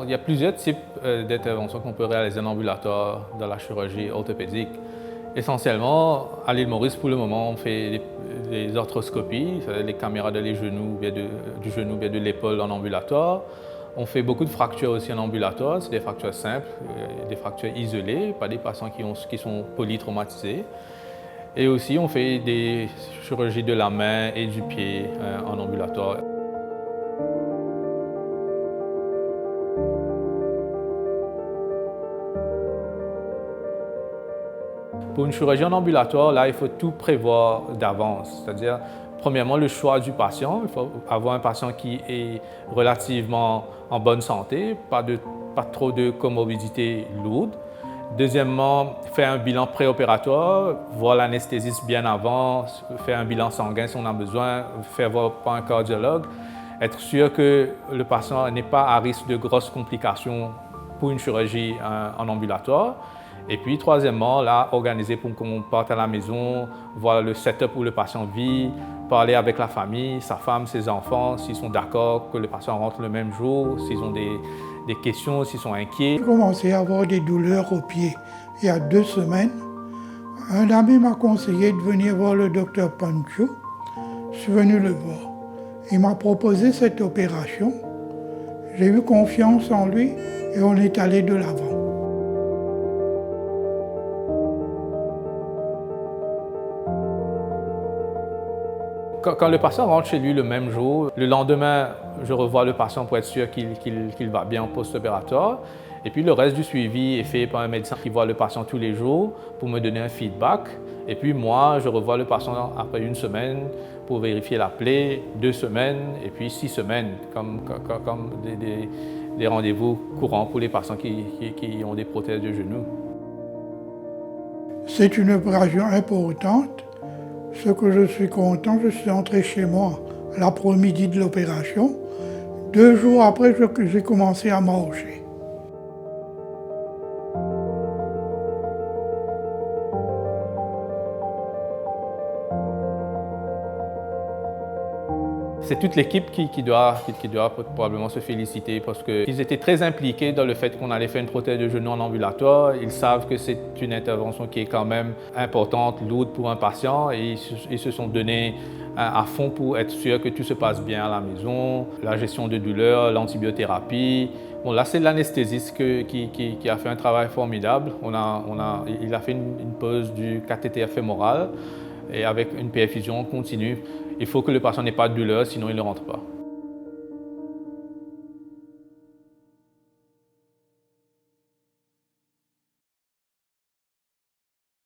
Il y a plusieurs types d'interventions qu'on peut réaliser en ambulatoire dans la chirurgie orthopédique. Essentiellement, à l'île Maurice, pour le moment, on fait des arthroscopies, c'est-à-dire les caméras du genou, bien de l'épaule en ambulatoire. On fait beaucoup de fractures aussi en ambulatoire, c'est des fractures simples, des fractures isolées, pas des patients qui sont polytraumatisés. Et aussi, on fait des chirurgies de la main et du pied en ambulatoire. Pour une chirurgie en ambulatoire, là, il faut tout prévoir d'avance. C'est-à-dire, premièrement, le choix du patient. Il faut avoir un patient qui est relativement en bonne santé, pas trop de comorbidités lourdes. Deuxièmement, faire un bilan préopératoire, voir l'anesthésiste bien avant, faire un bilan sanguin si on a besoin, faire voir par un cardiologue, être sûr que le patient n'est pas à risque de grosses complications pour une chirurgie en ambulatoire. Et puis, troisièmement, là, organiser pour qu'on parte à la maison, voir le setup où le patient vit, parler avec la famille, sa femme, ses enfants, s'ils sont d'accord que le patient rentre le même jour, s'ils ont des questions, s'ils sont inquiets. J'ai commencé à avoir des douleurs aux pieds il y a 2 semaines. Un ami m'a conseillé de venir voir le docteur Pancho. Je suis venu le voir. Il m'a proposé cette opération. J'ai eu confiance en lui et on est allé de l'avant. Quand le patient rentre chez lui le même jour, le lendemain, je revois le patient pour être sûr qu'il va bien post-opératoire. Et puis le reste du suivi est fait par un médecin qui voit le patient tous les jours pour me donner un feedback. Et puis moi, je revois le patient après 1 semaine pour vérifier la plaie, 2 semaines et puis 6 semaines, comme des rendez-vous courants pour les patients qui ont des prothèses de genoux. C'est une opération importante. Ce que je suis content, je suis entré chez moi l'après-midi de l'opération. 2 jours après, j'ai commencé à marcher. C'est toute l'équipe qui doit probablement se féliciter parce qu'ils étaient très impliqués dans le fait qu'on allait faire une prothèse de genou en ambulatoire. Ils savent que c'est une intervention qui est quand même importante, lourde pour un patient et ils se sont donnés à fond pour être sûr que tout se passe bien à la maison, la gestion de douleur, l'antibiothérapie. Bon, là, c'est l'anesthésiste qui a fait un travail formidable. Il a fait une pose du cathéter fémoral et avec une perfusion continue. Il faut que le patient n'ait pas de douleur, sinon il ne rentre pas.